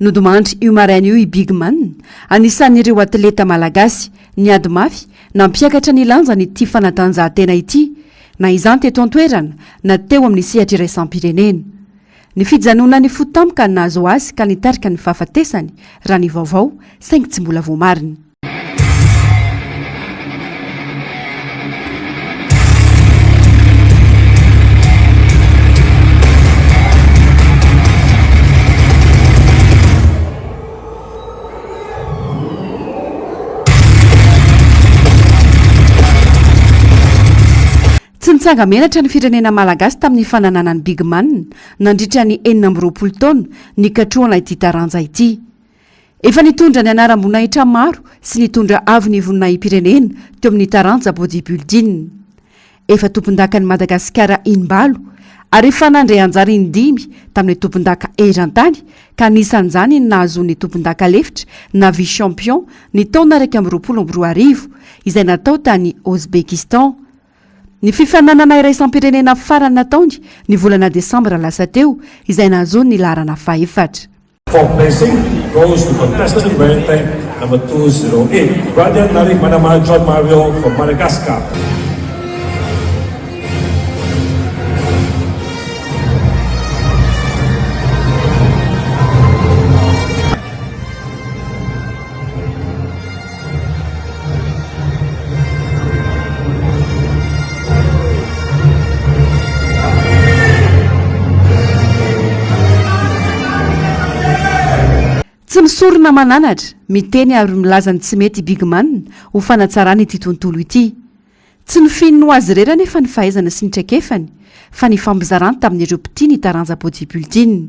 nodimandry io maraina io i Bigman anisan'ireo atleta malagasy ny ady mafy nampiakatra ny lanjany ity fanatanjahantena ity na izany teto an-toerana na teo amin'ny sehatra iraisam-pirenena ny fijanona ny fotampoka nahazo azy ka nitarika ny fahafatesany raha ny vaovao saingy tsy mbola voamariny tsy nitsanga menatra ny firenena malagasy tamin'ny fananana ny Bigman nandritra ny 20 taona nikatroana ity taranja ity efa nitondra ny anaram-boninahitra maro sy nitondra avy ny voninahim-pirenena teo amin'ny taranja bodybuilding efa tompon-daka ny Madagasikara imbalo ary efa nandray anjara indimy tamin'ny tompon-daka eran-tany ka anisan'izany ny nahazoany tompon-daka lefitra na vice champion ny taona 2022 izay natao tany Ouzbekistan ny fifananana iraisam-pirenena farany nataony ny volana Desambra lasa teo izay nahazoany ny laharana faha-efatra. For blessing goes to contestant wearing tank number 208, Randrianarmanana John Mario from Madagascar. Tsy misorona mananatra miteny ary milazany tsy mety Bigman ho fanatsarany ity tontolo ity tsy nifiny ho azy rera nefa ny fahaizana sy ny traikefany fa ny fambizarany tamin'ireo mpity ny taranja bodybuilding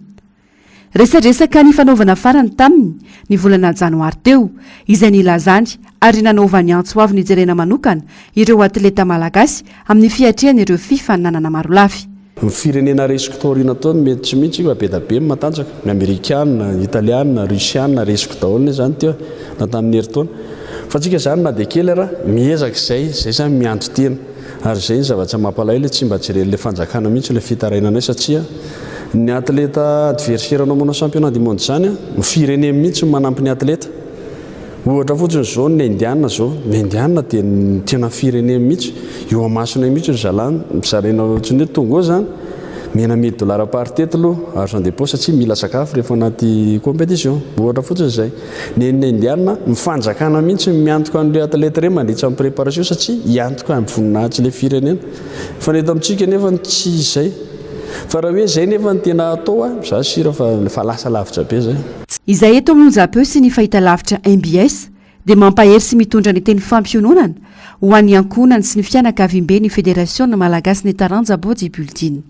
resadresaka ny fanaovana farany taminy ny volana janoary teo izay nilazany ary nanaovany antso avy nijerena manokana ireo atleta malagasy amin'ny fiatrehany ireo FIFA nanana maro lafy ny firenena resiko taorina tao mety tsy mihitsy io be dabe matanjaka ny amerikana italiana rusiana resiko daholo zany teo na tamin'ny herintaona fa tsika zany na dia kely raha miezaka zay zany miantso tena ary zay ny zavatra mampalahelo tsy mba jerena le fanjakana mihitsy le fitarainanay satria ny atleta adversaire-nao manao championnat du monde zany ny firenena mihitsy manampy ny atleta ohatra fotsiny zao ny indiana zao ny indiana dia tena firenena mihitsy eo amasona mihitsy zalany mizaraina ohatrany hoe tonga ao zany mena $1000 par tête aloha argent de poche satria mila sakafo rehefa anaty compétition ohatra fotsiny zay ny indiana mifanjakana mihitsy miantoka an'le atleta reny mandritra amin'ny préparation satria hiantoka amin'ny voninahitsy le firenena fa neto amintsika nefa tsy izay fa raha hoe zay nefa ny tena atao za sira fa lasa lavitra be zay izay eto amonjapeo sy ny fahita lavitra MBS dia mampahery sy mitondra ny teny fampiononana ho an'ny ankonany sy ny fianakaviam-be ny fédération malagasy ny taranja bodybuilding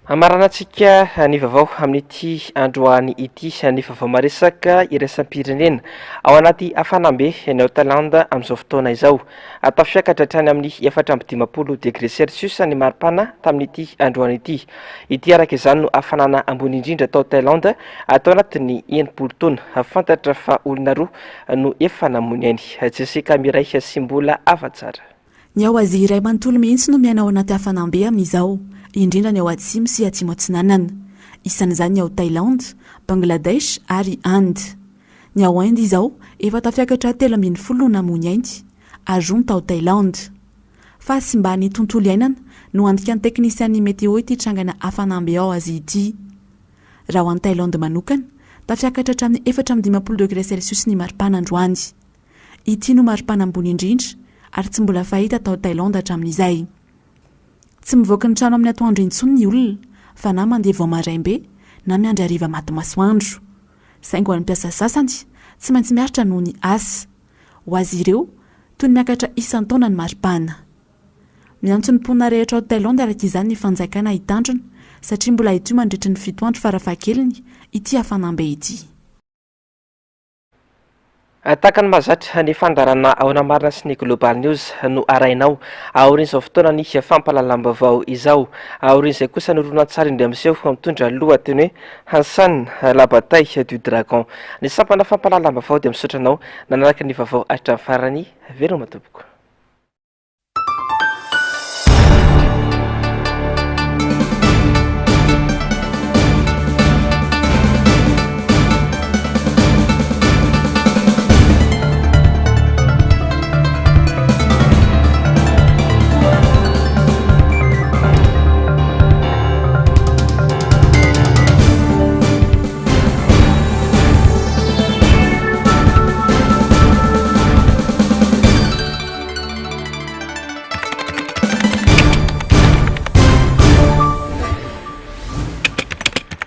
Amaranantsika ny vaovao amin'ity androany ity ny vaovao maresaka iraisam-pirenena ao anaty hafanambe Néo-Thaïlande amin'izao fotoana izao. Tafiakatra hatrany amin'ny 4.20 degré Celsius ny maripana tamin'ity androany ity. Ity araka izany no hafanana ambony indrindra tao Thaïlande atao anatin'ny 90 taona. Fantatra fa olona roa no efa namony ainy. Jessica Miray sy mbola afa-tsara. Ny ao azy iray manontolo mihitsy no miaina ao anaty hafanambe amin'izao, indrindra ny ao atsimo sy atsimo atsinanana. Isan'izany ny ao Thaïlande, Bangladesh ary Inde. Ny ao Inde izao efa tafiakatra 3.10 namony ainy, ajono tao Thaïlande. Fa sy mba ny tontolo iainana no andika ny teknisian'ny météo ity trangana hafanambe ao azy ity. Raha ho an'ny Thaïlande manokana, tafiakatra hatramin'ny 4.20 degré Celsius ny maripana androany. Ity no maripana ambony indrindra ary tsy mbola fahita tao Thaïlande hatramin'izay. Tsy mivoaka ny trano amin'ny atoandro intsony ny olona, fa na mandeha vao maraimbe na miandry hariva maty masoandro. Saingy ho an'ny mpiasa sasany tsy maintsy miaritra noho ny asa. Ho azy ireo toy ny miakatra isan-taona ny maripana. Miantso ny mponina rehetra ao Thaïlande araka izany ny fanjakana hitandrina satria mbola ito mandritra ny 7 andro farafahakeliny ity hafanambe ity. Taka ny mahazatra ny fandarana ao namarina sy ny Global News no arainao aorin'izao fotoana ny fampalalam-baovao izao. Aorin'izay kosa ny horonan-tsary indray miseho mitondra lohateny hoe Hassan la bataille du dragon. Ny sampana fampalalam-baovao dia misaotra anao nanaraka ny vaovao hatramin'ny farany. Veloma tompoko.